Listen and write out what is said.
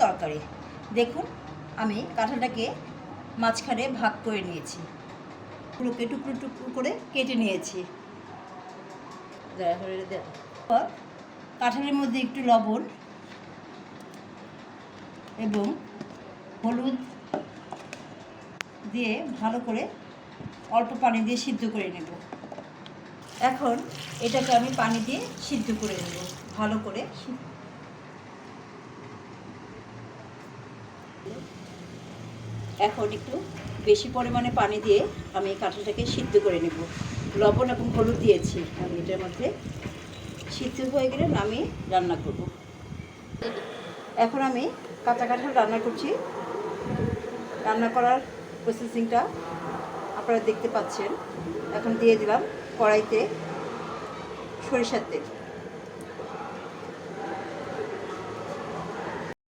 তরকারি। দেখুন আমি কাঁঠালটাকে মাঝখানে ভাগ করে নিয়েছি, পুরোকে টুকরো টুকরো করে কেটে নিয়েছি। কাঁঠালের মধ্যে একটু লবণ এবং হলুদ দিয়ে ভালো করে অল্প পানি দিয়ে সিদ্ধ করে নেব। এখন এটাকে আমি পানি দিয়ে সিদ্ধ করে নেব ভালো করে। এখন একটু বেশি পরিমাণে পানি দিয়ে আমি কাঁঠালটাকে সিদ্ধ করে নেব। লবণ এবং হলুদ দিয়েছি আমি এটার মধ্যে। সিদ্ধ হয়ে গেলে নামিয়ে রান্না করব। এখন আমি কাঁচা কাঁঠাল রান্না করছি। রান্না করার প্রসেসিংটা আপনারা দেখতে পাচ্ছেন। এখন দিয়ে দিলাম কড়াইতে সরিষার তেল।